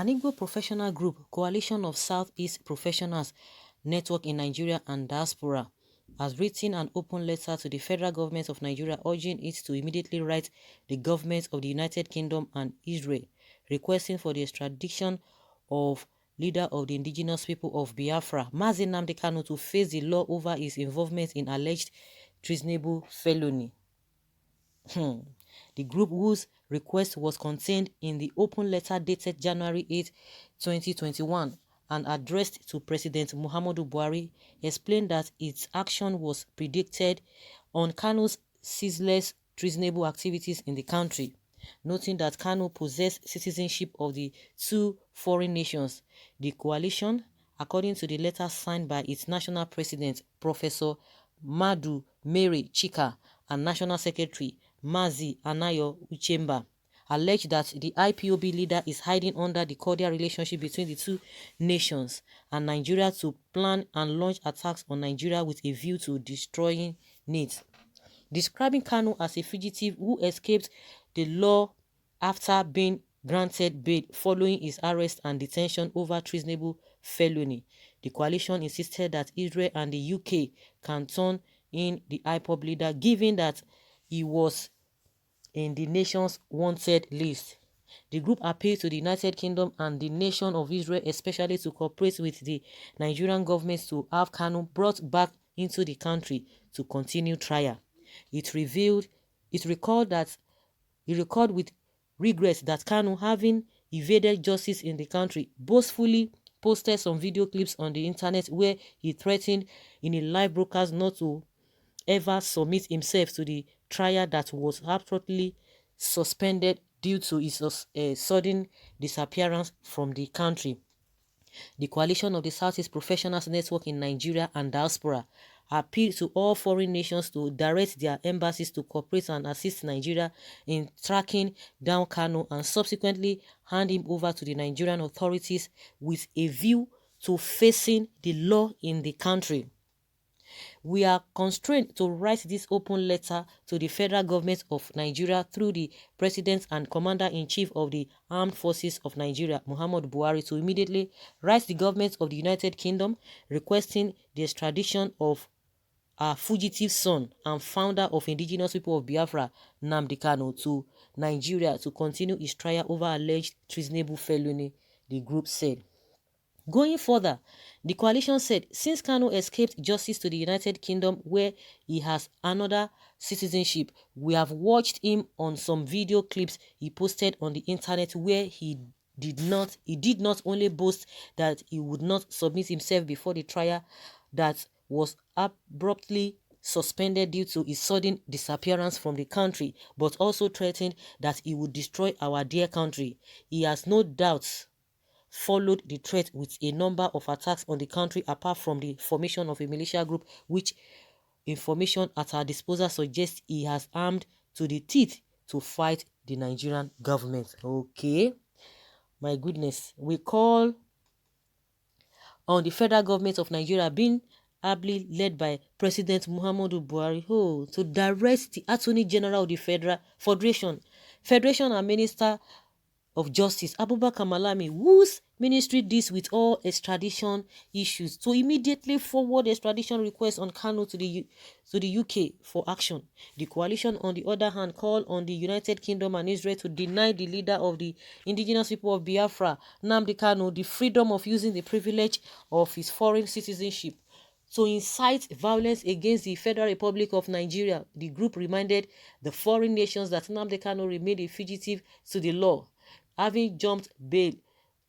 An Igbo professional group, Coalition of Southeast Professionals Network in Nigeria and Diaspora, has written an open letter to the federal government of Nigeria urging it to immediately write the governments of the United Kingdom and Israel, requesting for the extradition of leader of the indigenous people of Biafra, Nnamdi Kanu, to face the law over his involvement in alleged treasonable felony. The group, whose request was contained in the open letter dated January 8, 2021, and addressed to President Muhammadu Buhari, explained that its action was predicted on Kanu's ceaseless treasonable activities in the country, noting that Kanu possessed citizenship of the two foreign nations. The coalition, according to the letter signed by its national president, Professor Madu Mary Chika, and National Secretary Mazi Anayo Uchemba, alleged that the IPOB leader is hiding under the cordial relationship between the two nations and Nigeria to plan and launch attacks on Nigeria with a view to destroying it. Describing Kanu as a fugitive who escaped the law after being granted bail following his arrest and detention over treasonable felony, the coalition insisted that Israel and the UK can turn in the IPOB leader, given that he was in the nation's wanted list. The group appealed to the United Kingdom and the nation of Israel especially to cooperate with the Nigerian government to have Kanu brought back into the country to continue trial. It recalled with regret that Kanu, having evaded justice in the country, boastfully posted some video clips on the internet where he threatened in a live broadcast not to ever submit himself to the trial that was abruptly suspended due to his sudden disappearance from the country. The Coalition of the Southeast Professionals Network in Nigeria and Diaspora appealed to all foreign nations to direct their embassies to cooperate and assist Nigeria in tracking down Kanu and subsequently hand him over to the Nigerian authorities with a view to facing the law in the country. We are constrained to write this open letter to the federal government of Nigeria through the President and Commander-in-Chief of the Armed Forces of Nigeria, Muhammadu Buhari, to immediately write the government of the United Kingdom requesting the extradition of our fugitive son and founder of indigenous people of Biafra, Nnamdi Kanu, to Nigeria to continue his trial over alleged treasonable felony, the group said. Going further, the coalition said, since Kanu escaped justice to the United Kingdom where he has another citizenship, we have watched him on some video clips he posted on the internet where he did not only boast that he would not submit himself before the trial that was abruptly suspended due to his sudden disappearance from the country, but also threatened that he would destroy our dear country. He has no doubts followed the threat with a number of attacks on the country apart from the formation of a militia group, which information at our disposal suggests he has armed to the teeth to fight the Nigerian government. Okay, my goodness, we call on the federal government of Nigeria, being ably led by President Muhammadu Buhari, to direct the Attorney General of the Federation and Minister of Justice, Abubakar Malami, whose ministry deals with all extradition issues, to immediately forward extradition requests on Kanu to the UK for action. The coalition, on the other hand, called on the United Kingdom and Israel to deny the leader of the indigenous people of Biafra, Nnamdi Kanu, the freedom of using the privilege of his foreign citizenship to incite violence against the Federal Republic of Nigeria. The group reminded the foreign nations that Nnamdi Kanu remained a fugitive to the law, having jumped bail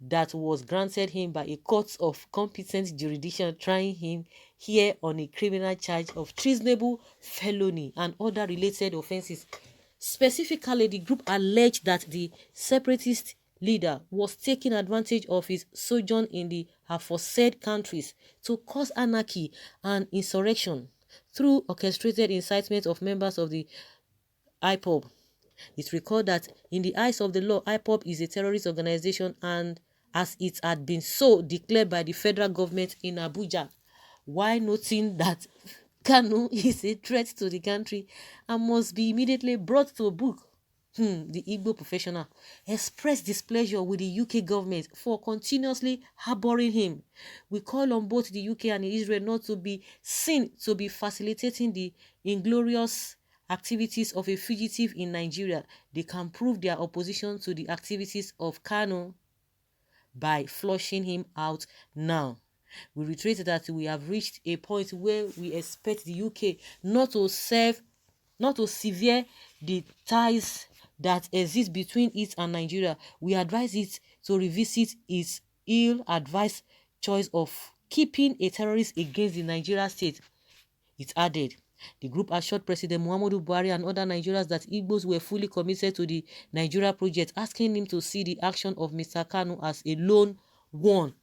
that was granted him by a court of competent jurisdiction, trying him here on a criminal charge of treasonable felony and other related offenses. Specifically, the group alleged that the separatist leader was taking advantage of his sojourn in the aforesaid countries to cause anarchy and insurrection through orchestrated incitement of members of the IPOB. It recalled that in the eyes of the law, IPOB is a terrorist organization, and as it had been so declared by the federal government in Abuja, while noting that Kanu is a threat to the country and must be immediately brought to book. the Igbo professional, expressed displeasure with the UK government for continuously harboring him. We call on both the UK and Israel not to be seen to be facilitating the inglorious activities of a fugitive in Nigeria. They can prove their opposition to the activities of Kanu by flushing him out now. We reiterate that we have reached a point where we expect the UK not to sever the ties that exist between it and Nigeria. We advise it to revisit its ill-advised choice of keeping a terrorist against the Nigeria state. It added, the group assured President Muhammadu Buhari and other Nigerians that Igbos were fully committed to the Nigeria project, asking him to see the action of Mr. Kanu as a lone one.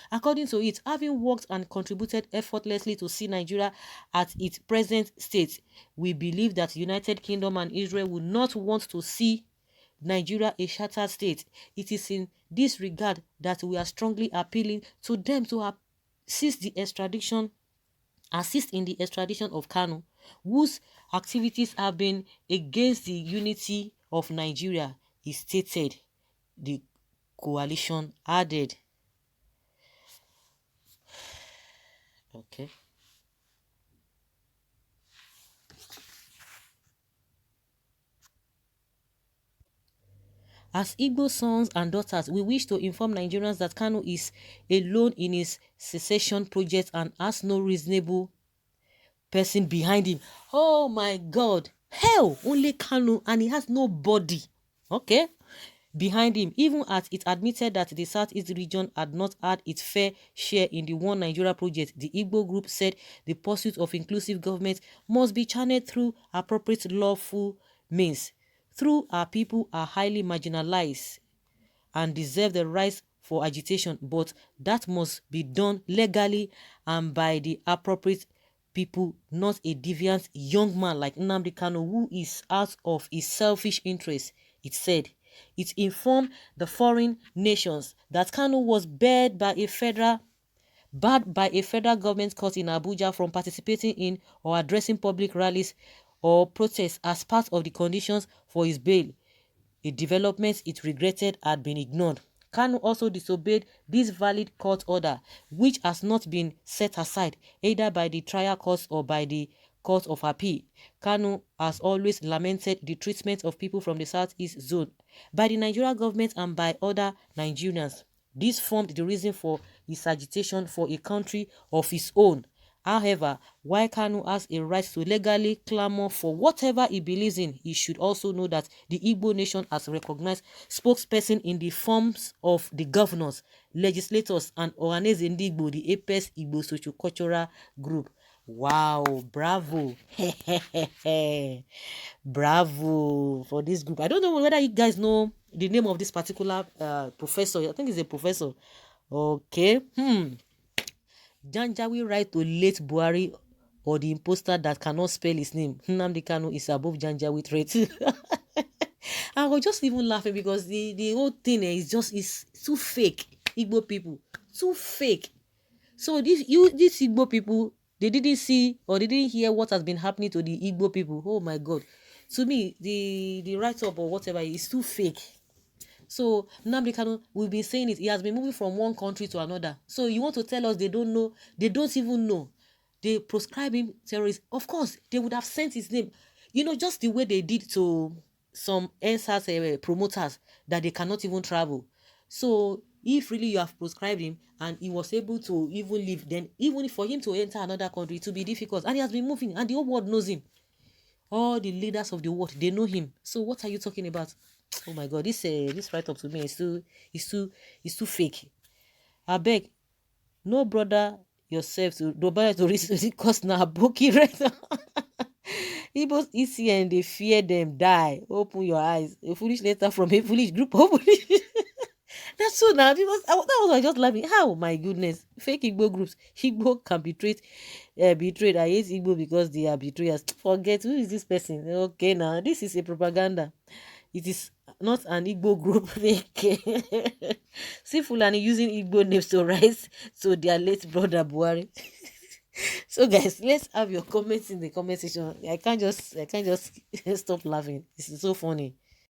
According to it, having worked and contributed effortlessly to see Nigeria at its present state, we believe that United Kingdom and Israel would not want to see Nigeria a shattered state. It is in this regard that we are strongly appealing to them to assist in the extradition of Kanu, whose activities have been against the unity of Nigeria, he stated. The coalition added. Okay. As Igbo sons and daughters, we wish to inform Nigerians that Kanu is alone in his secession project and has no reasonable person behind him. Oh my God. Hell, only Kanu, and he has nobody. Okay? Behind him, even as it admitted that the Southeast region had not had its fair share in the One Nigeria project, the Igbo group said the pursuit of inclusive government must be channeled through appropriate lawful means. Through our people are highly marginalized and deserve the rights for agitation, but that must be done legally and by the appropriate people, not a deviant young man like Nnamdi Kanu who is out of his selfish interest, it said. It informed the foreign nations that Kanu was barred by a federal government court in Abuja from participating in or addressing public rallies or protests as part of the conditions for his bail, a development it regretted had been ignored. Kanu also disobeyed this valid court order, which has not been set aside either by the trial courts or by the Court of Appeal. Kanu has always lamented the treatment of people from the Southeast zone by the Nigerian government and by other Nigerians. This formed the reason for his agitation for a country of his own. However, while Kanu has a right to legally clamor for whatever he believes in, he should also know that the Igbo nation has recognized spokesperson in the forms of the governors, legislators, and Ohaneze Ndigbo, the Apex Igbo socio-cultural group. Wow, bravo. Bravo for this group. I don't know whether you guys know the name of this particular professor. I think he's a professor. Okay. Janjaweed write to late Buhari or the imposter that cannot spell his name. Nnamdi Kanu is above Janjaweed rate. I was just even laughing because the whole thing is too fake. Igbo people, too fake. So these Igbo people, they didn't see or they didn't hear what has been happening to the Igbo people. Oh my God. To me, the write-up or whatever is too fake. So Nnamdi Kanu, we've been saying it, he has been moving from one country to another. So you want to tell us they don't know, they don't even know. They proscribe him terrorists. Of course, they would have sent his name. You know, just the way they did to some NSAS promoters that they cannot even travel. So if really you have proscribed him and he was able to even leave, then even for him to enter another country, it will be difficult. And he has been moving and the whole world knows him. All the leaders of the world, they know him. So what are you talking about? Oh my God, this write-up to me is too fake. I beg, no brother yourself to nobody to reach because now bookie right now. Igbos easy and they fear them die. Open your eyes. A foolish letter from a foolish group of foolish. That's so now. That was I just laughing. How? My goodness. Fake Igbo groups. Igbo can betrayed. I hate Igbo because they are betrayers. Forget who is this person. Okay, now this is a propaganda. It is not an Igbo group. See Fulani using Igbo names to rise to their late brother Buhari. So guys, let's have your comments in the comment section. I can't just stop laughing. This is so funny.